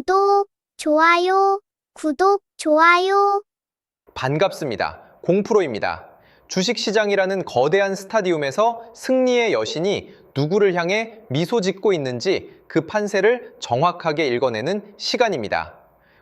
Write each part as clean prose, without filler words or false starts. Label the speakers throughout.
Speaker 1: 구독, 좋아요, 구독, 좋아요.
Speaker 2: 반갑습니다. 공프로입니다. 주식시장이라는 거대한 스타디움에서 승리의 여신이 누구를 향해 미소 짓고 있는지 그 판세를 정확하게 읽어내는 시간입니다.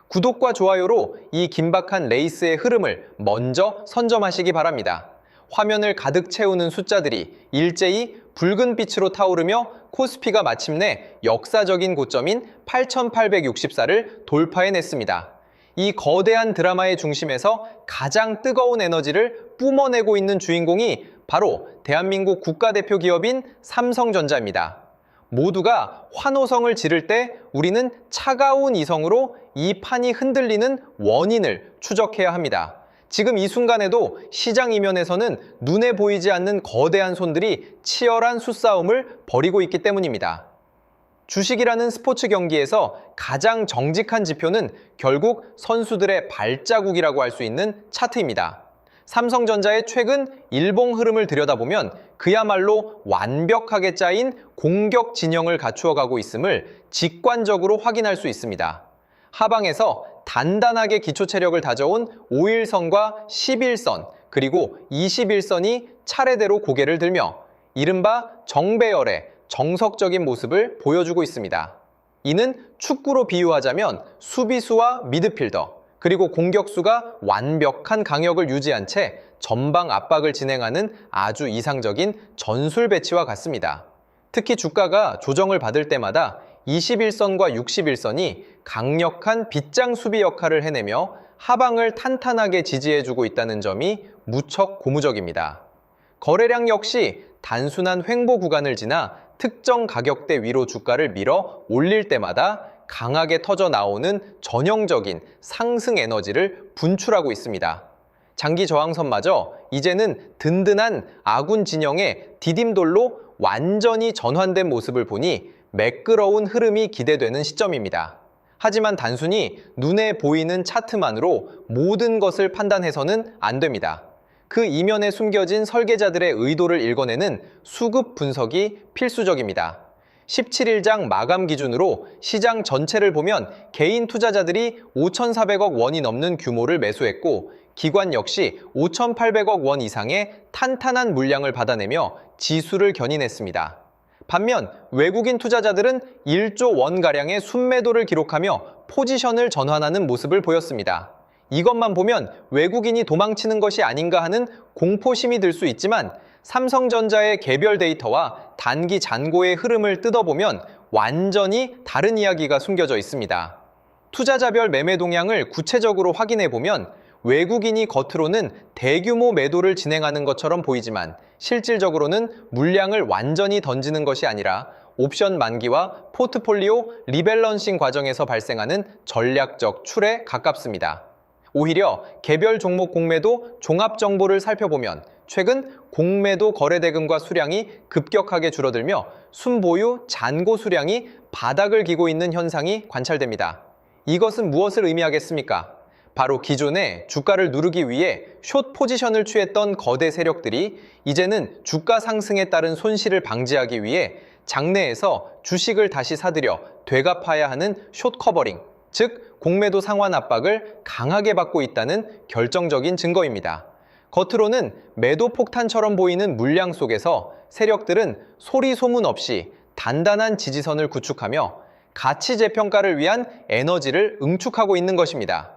Speaker 2: 구독과 좋아요로 이 긴박한 레이스의 흐름을 먼저 선점하시기 바랍니다. 화면을 가득 채우는 숫자들이 일제히 붉은 빛으로 타오르며 코스피가 마침내 역사적인 고점인 8,864를 돌파해냈습니다. 이 거대한 드라마의 중심에서 가장 뜨거운 에너지를 뿜어내고 있는 주인공이 바로 대한민국 국가대표 기업인 삼성전자입니다. 모두가 환호성을 지를 때 우리는 차가운 이성으로 이 판이 흔들리는 원인을 추적해야 합니다. 지금 이 순간에도 시장 이면에서는 눈에 보이지 않는 거대한 손들이 치열한 수싸움을 벌이고 있기 때문입니다. 주식이라는 스포츠 경기에서 가장 정직한 지표는 결국 선수들의 발자국이라고 할 수 있는 차트입니다. 삼성전자의 최근 일봉 흐름을 들여다보면 그야말로 완벽하게 짜인 공격 진영을 갖추어가고 있음을 직관적으로 확인할 수 있습니다. 하방에서 단단하게 기초 체력을 다져온 5일선과 11선, 그리고 21선이 차례대로 고개를 들며 이른바 정배열의 정석적인 모습을 보여주고 있습니다. 이는 축구로 비유하자면 수비수와 미드필더, 그리고 공격수가 완벽한 강역을 유지한 채 전방 압박을 진행하는 아주 이상적인 전술 배치와 같습니다. 특히 주가가 조정을 받을 때마다 21선과 61선이 강력한 빗장 수비 역할을 해내며 하방을 탄탄하게 지지해주고 있다는 점이 무척 고무적입니다. 거래량 역시 단순한 횡보 구간을 지나 특정 가격대 위로 주가를 밀어 올릴 때마다 강하게 터져 나오는 전형적인 상승 에너지를 분출하고 있습니다. 장기 저항선마저 이제는 든든한 아군 진영의 디딤돌로 완전히 전환된 모습을 보니 매끄러운 흐름이 기대되는 시점입니다. 하지만 단순히 눈에 보이는 차트만으로 모든 것을 판단해서는 안 됩니다. 그 이면에 숨겨진 설계자들의 의도를 읽어내는 수급 분석이 필수적입니다. 17일장 마감 기준으로 시장 전체를 보면 개인 투자자들이 5,400억 원이 넘는 규모를 매수했고 기관 역시 5,800억 원 이상의 탄탄한 물량을 받아내며 지수를 견인했습니다. 반면 외국인 투자자들은 1조 원가량의 순매도를 기록하며 포지션을 전환하는 모습을 보였습니다. 이것만 보면 외국인이 도망치는 것이 아닌가 하는 공포심이 들 수 있지만 삼성전자의 개별 데이터와 단기 잔고의 흐름을 뜯어보면 완전히 다른 이야기가 숨겨져 있습니다. 투자자별 매매 동향을 구체적으로 확인해보면 외국인이 겉으로는 대규모 매도를 진행하는 것처럼 보이지만 실질적으로는 물량을 완전히 던지는 것이 아니라 옵션 만기와 포트폴리오 리밸런싱 과정에서 발생하는 전략적 출에 가깝습니다. 오히려 개별 종목 공매도 종합 정보를 살펴보면 최근 공매도 거래대금과 수량이 급격하게 줄어들며 순보유 잔고 수량이 바닥을 기고 있는 현상이 관찰됩니다. 이것은 무엇을 의미하겠습니까? 바로 기존에 주가를 누르기 위해 숏 포지션을 취했던 거대 세력들이 이제는 주가 상승에 따른 손실을 방지하기 위해 장내에서 주식을 다시 사들여 되갚아야 하는 숏 커버링, 즉 공매도 상환 압박을 강하게 받고 있다는 결정적인 증거입니다. 겉으로는 매도 폭탄처럼 보이는 물량 속에서 세력들은 소리 소문 없이 단단한 지지선을 구축하며 가치 재평가를 위한 에너지를 응축하고 있는 것입니다.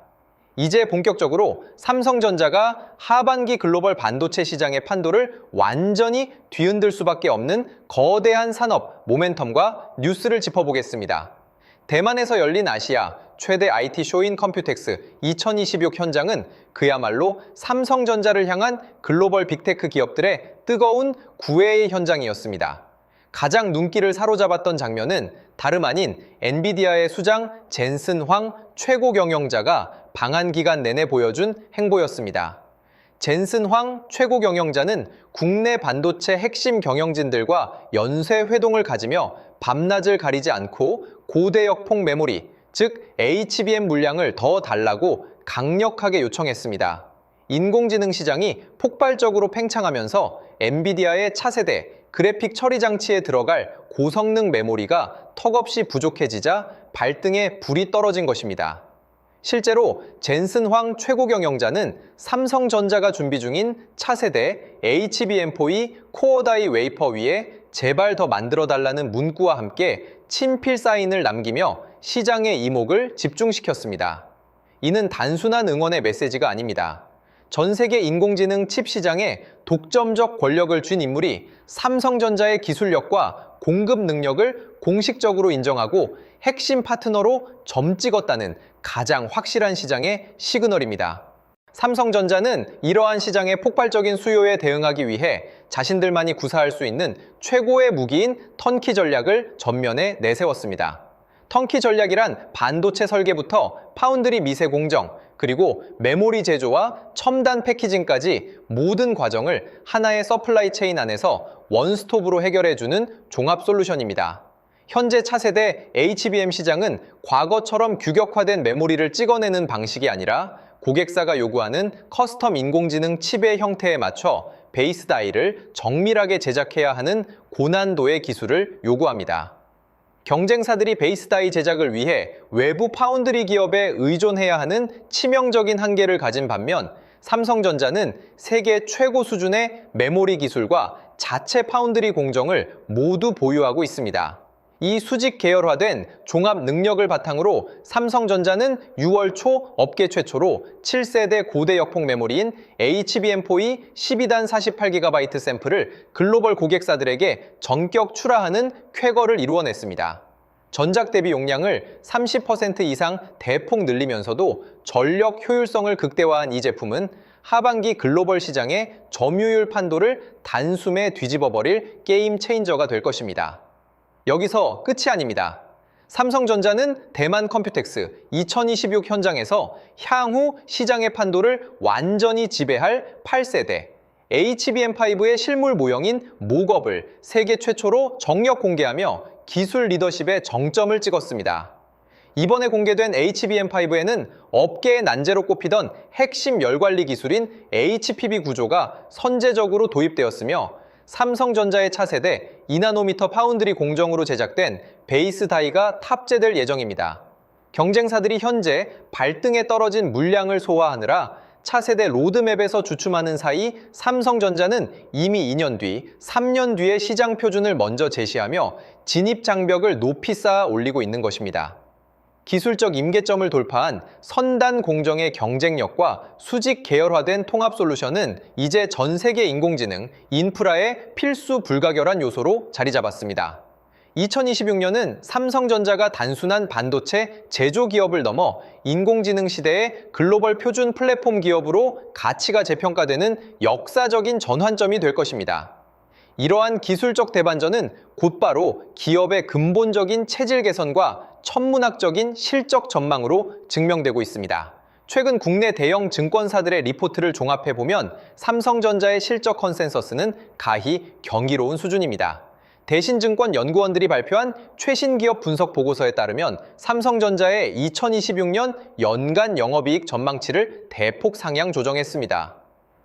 Speaker 2: 이제 본격적으로 삼성전자가 하반기 글로벌 반도체 시장의 판도를 완전히 뒤흔들 수밖에 없는 거대한 산업 모멘텀과 뉴스를 짚어보겠습니다. 대만에서 열린 아시아 최대 IT 쇼인 컴퓨텍스 2026 현장은 그야말로 삼성전자를 향한 글로벌 빅테크 기업들의 뜨거운 구애의 현장이었습니다. 가장 눈길을 사로잡았던 장면은 다름 아닌 엔비디아의 수장 젠슨 황 최고 경영자가 방한 기간 내내 보여준 행보였습니다. 젠슨 황 최고 경영자는 국내 반도체 핵심 경영진들과 연쇄 회동을 가지며 밤낮을 가리지 않고 고대역 폭 메모리, 즉 HBM 물량을 더 달라고 강력하게 요청했습니다. 인공지능 시장이 폭발적으로 팽창하면서 엔비디아의 차세대 그래픽 처리 장치에 들어갈 고성능 메모리가 턱없이 부족해지자 발등에 불이 떨어진 것입니다. 실제로 젠슨 황 최고 경영자는 삼성전자가 준비 중인 차세대 HBM4E 코어다이 웨이퍼 위에 제발 더 만들어달라는 문구와 함께 친필 사인을 남기며 시장의 이목을 집중시켰습니다. 이는 단순한 응원의 메시지가 아닙니다. 전 세계 인공지능 칩 시장에 독점적 권력을 쥔 인물이 삼성전자의 기술력과 공급 능력을 공식적으로 인정하고 핵심 파트너로 점 찍었다는 가장 확실한 시장의 시그널입니다. 삼성전자는 이러한 시장의 폭발적인 수요에 대응하기 위해 자신들만이 구사할 수 있는 최고의 무기인 턴키 전략을 전면에 내세웠습니다. 턴키 전략이란 반도체 설계부터 파운드리 미세 공정, 그리고 메모리 제조와 첨단 패키징까지 모든 과정을 하나의 서플라이 체인 안에서 원스톱으로 해결해주는 종합 솔루션입니다. 현재 차세대 HBM 시장은 과거처럼 규격화된 메모리를 찍어내는 방식이 아니라 고객사가 요구하는 커스텀 인공지능 칩의 형태에 맞춰 베이스 다이를 정밀하게 제작해야 하는 고난도의 기술을 요구합니다. 경쟁사들이 베이스 다이 제작을 위해 외부 파운드리 기업에 의존해야 하는 치명적인 한계를 가진 반면 삼성전자는 세계 최고 수준의 메모리 기술과 자체 파운드리 공정을 모두 보유하고 있습니다. 이 수직 계열화된 종합 능력을 바탕으로 삼성전자는 6월 초 업계 최초로 7세대 고대 역폭 메모리인 HBM4E 12단 48GB 샘플을 글로벌 고객사들에게 전격 출하하는 쾌거를 이루어냈습니다. 전작 대비 용량을 30% 이상 대폭 늘리면서도 전력 효율성을 극대화한 이 제품은 하반기 글로벌 시장의 점유율 판도를 단숨에 뒤집어버릴 게임 체인저가 될 것입니다. 여기서 끝이 아닙니다. 삼성전자는 대만 컴퓨텍스 2026 현장에서 향후 시장의 판도를 완전히 지배할 8세대 HBM5의 실물 모형인 목업을 세계 최초로 정력 공개하며 기술 리더십에 정점을 찍었습니다. 이번에 공개된 HBM5에는 업계의 난제로 꼽히던 핵심 열관리 기술인 HPB 구조가 선제적으로 도입되었으며 삼성전자의 차세대 2나노미터 파운드리 공정으로 제작된 베이스 다이가 탑재될 예정입니다. 경쟁사들이 현재 발등에 떨어진 물량을 소화하느라 차세대 로드맵에서 주춤하는 사이 삼성전자는 이미 2년 뒤, 3년 뒤의 시장 표준을 먼저 제시하며 진입 장벽을 높이 쌓아 올리고 있는 것입니다. 기술적 임계점을 돌파한 선단 공정의 경쟁력과 수직 계열화된 통합 솔루션은 이제 전 세계 인공지능, 인프라의 필수 불가결한 요소로 자리 잡았습니다. 2026년은 삼성전자가 단순한 반도체 제조 기업을 넘어 인공지능 시대의 글로벌 표준 플랫폼 기업으로 가치가 재평가되는 역사적인 전환점이 될 것입니다. 이러한 기술적 대반전은 곧바로 기업의 근본적인 체질 개선과 천문학적인 실적 전망으로 증명되고 있습니다. 최근 국내 대형 증권사들의 리포트를 종합해보면 삼성전자의 실적 컨센서스는 가히 경이로운 수준입니다. 대신증권 연구원들이 발표한 최신 기업 분석 보고서에 따르면 삼성전자의 2026년 연간 영업이익 전망치를 대폭 상향 조정했습니다.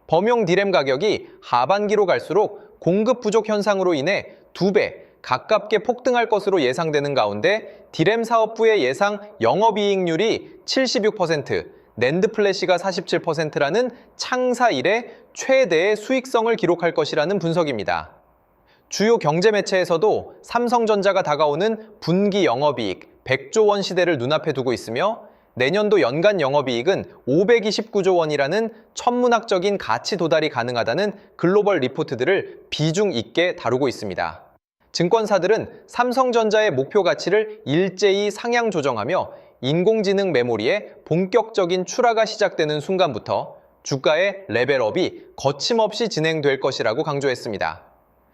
Speaker 2: 범용 디램 가격이 하반기로 갈수록 공급 부족 현상으로 인해 2배 가깝게 폭등할 것으로 예상되는 가운데 디램 사업부의 예상 영업이익률이 76%, 낸드 플래시가 47%라는 창사 이래 최대의 수익성을 기록할 것이라는 분석입니다. 주요 경제 매체에서도 삼성전자가 다가오는 분기 영업이익 100조 원 시대를 눈앞에 두고 있으며 내년도 연간 영업이익은 529조 원이라는 천문학적인 가치 도달이 가능하다는 글로벌 리포트들을 비중 있게 다루고 있습니다. 증권사들은 삼성전자의 목표 가치를 일제히 상향 조정하며 인공지능 메모리의 본격적인 출하가 시작되는 순간부터 주가의 레벨업이 거침없이 진행될 것이라고 강조했습니다.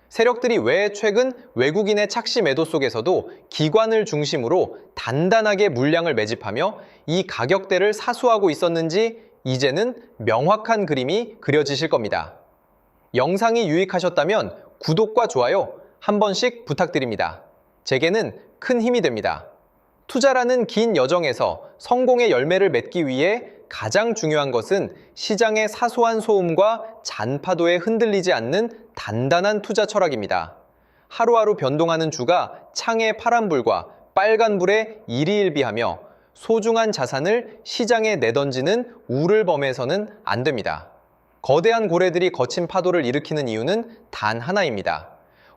Speaker 2: 세력들이 왜 최근 외국인의 착시 매도 속에서도 기관을 중심으로 단단하게 물량을 매집하며 이 가격대를 사수하고 있었는지 이제는 명확한 그림이 그려지실 겁니다. 영상이 유익하셨다면 구독과 좋아요 한 번씩 부탁드립니다. 제게는 큰 힘이 됩니다. 투자라는 긴 여정에서 성공의 열매를 맺기 위해 가장 중요한 것은 시장의 사소한 소음과 잔파도에 흔들리지 않는 단단한 투자 철학입니다. 하루하루 변동하는 주가 창의 파란불과 빨간불에 일희일비하며 소중한 자산을 시장에 내던지는 우를 범해서는 안 됩니다. 거대한 고래들이 거친 파도를 일으키는 이유는 단 하나입니다.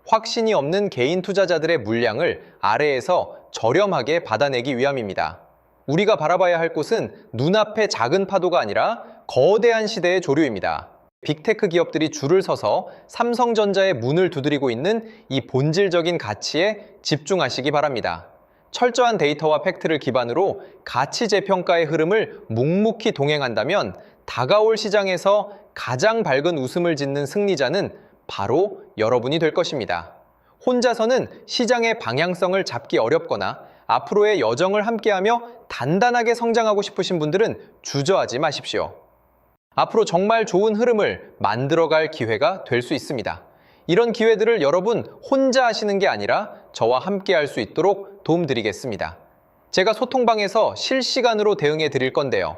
Speaker 2: 확신이 없는 개인 투자자들의 물량을 아래에서 저렴하게 받아내기 위함입니다. 우리가 바라봐야 할 곳은 눈앞의 작은 파도가 아니라 거대한 시대의 조류입니다. 빅테크 기업들이 줄을 서서 삼성전자의 문을 두드리고 있는 이 본질적인 가치에 집중하시기 바랍니다. 철저한 데이터와 팩트를 기반으로 가치 재평가의 흐름을 묵묵히 동행한다면 다가올 시장에서 가장 밝은 웃음을 짓는 승리자는 바로 여러분이 될 것입니다. 혼자서는 시장의 방향성을 잡기 어렵거나 앞으로의 여정을 함께하며 단단하게 성장하고 싶으신 분들은 주저하지 마십시오. 앞으로 정말 좋은 흐름을 만들어갈 기회가 될 수 있습니다. 이런 기회들을 여러분 혼자 하시는 게 아니라 저와 함께 할 수 있도록 도움드리겠습니다. 제가 소통방에서 실시간으로 대응해 드릴 건데요.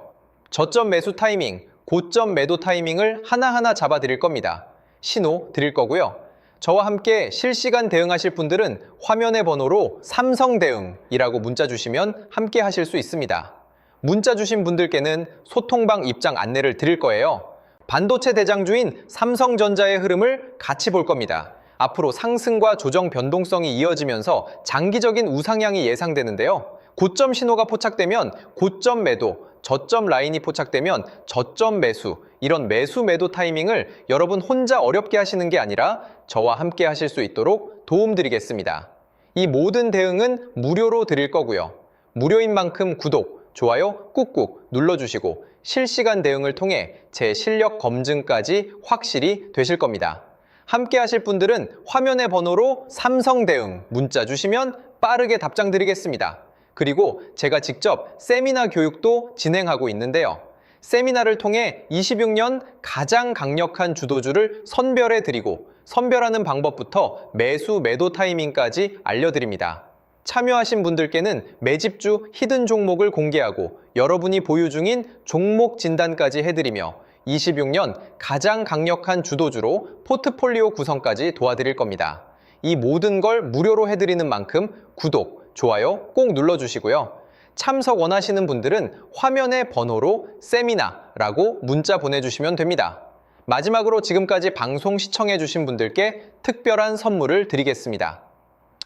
Speaker 2: 저점 매수 타이밍, 고점 매도 타이밍을 하나하나 잡아 드릴 겁니다. 신호 드릴 거고요. 저와 함께 실시간 대응하실 분들은 화면의 번호로 삼성대응이라고 문자 주시면 함께 하실 수 있습니다. 문자 주신 분들께는 소통방 입장 안내를 드릴 거예요. 반도체 대장주인 삼성전자의 흐름을 같이 볼 겁니다. 앞으로 상승과 조정 변동성이 이어지면서 장기적인 우상향이 예상되는데요. 고점 신호가 포착되면 고점 매도, 저점 라인이 포착되면 저점 매수, 이런 매수 매도 타이밍을 여러분 혼자 어렵게 하시는 게 아니라 저와 함께 하실 수 있도록 도움드리겠습니다. 이 모든 대응은 무료로 드릴 거고요. 무료인 만큼 구독, 좋아요 꾹꾹 눌러주시고 실시간 대응을 통해 제 실력 검증까지 확실히 되실 겁니다. 함께 하실 분들은 화면의 번호로 삼성대응 문자 주시면 빠르게 답장 드리겠습니다. 그리고 제가 직접 세미나 교육도 진행하고 있는데요. 세미나를 통해 26년 가장 강력한 주도주를 선별해 드리고 선별하는 방법부터 매수 매도 타이밍까지 알려드립니다. 참여하신 분들께는 매집주 히든 종목을 공개하고 여러분이 보유 중인 종목 진단까지 해드리며 26년 가장 강력한 주도주로 포트폴리오 구성까지 도와드릴 겁니다. 이 모든 걸 무료로 해드리는 만큼 구독, 좋아요 꼭 눌러주시고요. 참석 원하시는 분들은 화면의 번호로 세미나라고 문자 보내주시면 됩니다. 마지막으로 지금까지 방송 시청해주신 분들께 특별한 선물을 드리겠습니다.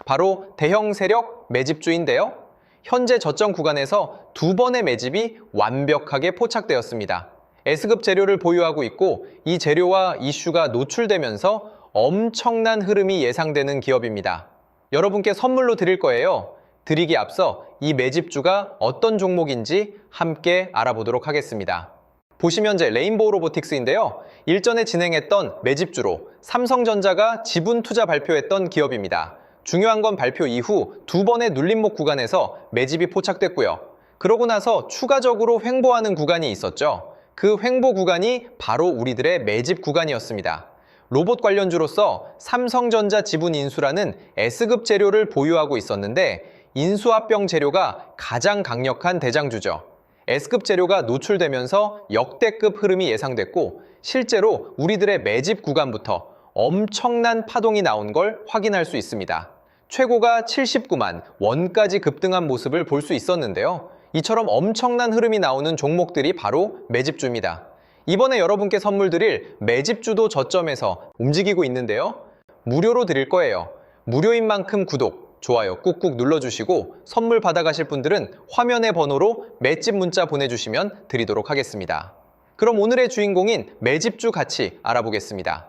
Speaker 2: 바로 대형 세력 매집주인데요. 현재 저점 구간에서 두 번의 매집이 완벽하게 포착되었습니다. S급 재료를 보유하고 있고 이 재료와 이슈가 노출되면서 엄청난 흐름이 예상되는 기업입니다. 여러분께 선물로 드릴 거예요. 드리기 앞서 이 매집주가 어떤 종목인지 함께 알아보도록 하겠습니다. 보시면 제 레인보우 로보틱스인데요. 일전에 진행했던 매집주로 삼성전자가 지분 투자 발표했던 기업입니다. 중요한 건 발표 이후 두 번의 눌림목 구간에서 매집이 포착됐고요. 그러고 나서 추가적으로 횡보하는 구간이 있었죠. 그 횡보 구간이 바로 우리들의 매집 구간이었습니다. 로봇 관련주로서 삼성전자 지분 인수라는 S급 재료를 보유하고 있었는데 인수합병 재료가 가장 강력한 대장주죠. S급 재료가 노출되면서 역대급 흐름이 예상됐고 실제로 우리들의 매집 구간부터 엄청난 파동이 나온 걸 확인할 수 있습니다. 최고가 79만 원까지 급등한 모습을 볼 수 있었는데요. 이처럼 엄청난 흐름이 나오는 종목들이 바로 매집주입니다. 이번에 여러분께 선물 드릴 매집주도 저점에서 움직이고 있는데요. 무료로 드릴 거예요. 무료인 만큼 구독, 좋아요 꾹꾹 눌러주시고 선물 받아가실 분들은 화면의 번호로 매집 문자 보내주시면 드리도록 하겠습니다. 그럼 오늘의 주인공인 매집주 같이 알아보겠습니다.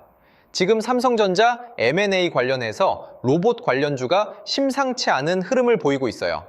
Speaker 2: 지금 삼성전자 M&A 관련해서 로봇 관련주가 심상치 않은 흐름을 보이고 있어요.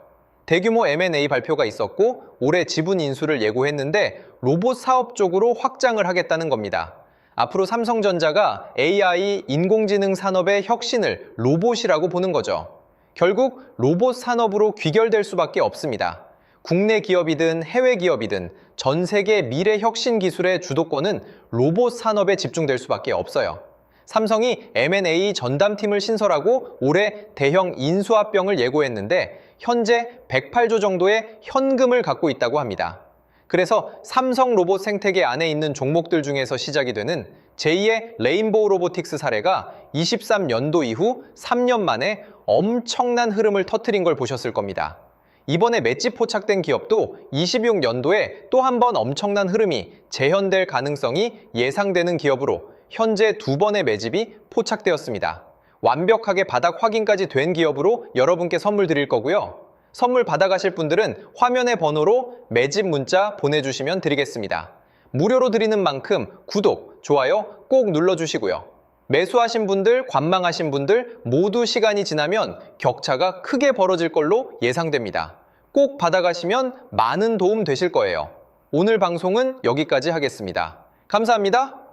Speaker 2: 대규모 M&A 발표가 있었고 올해 지분 인수를 예고했는데 로봇 사업 쪽으로 확장을 하겠다는 겁니다. 앞으로 삼성전자가 AI, 인공지능 산업의 혁신을 로봇이라고 보는 거죠. 결국 로봇 산업으로 귀결될 수밖에 없습니다. 국내 기업이든 해외 기업이든 전 세계 미래 혁신 기술의 주도권은 로봇 산업에 집중될 수밖에 없어요. 삼성이 M&A 전담팀을 신설하고 올해 대형 인수합병을 예고했는데 현재 108조 정도의 현금을 갖고 있다고 합니다. 그래서 삼성 로봇 생태계 안에 있는 종목들 중에서 시작이 되는 제2의 레인보우 로보틱스 사례가 23년도 이후 3년 만에 엄청난 흐름을 터뜨린 걸 보셨을 겁니다. 이번에 맷집 포착된 기업도 26년도에 또 한 번 엄청난 흐름이 재현될 가능성이 예상되는 기업으로 현재 2번의 매집이 포착되었습니다. 완벽하게 바닥 확인까지 된 기업으로 여러분께 선물 드릴 거고요. 선물 받아가실 분들은 화면의 번호로 매집 문자 보내주시면 드리겠습니다. 무료로 드리는 만큼 구독, 좋아요 꼭 눌러주시고요. 매수하신 분들, 관망하신 분들 모두 시간이 지나면 격차가 크게 벌어질 걸로 예상됩니다. 꼭 받아가시면 많은 도움 되실 거예요. 오늘 방송은 여기까지 하겠습니다. 감사합니다.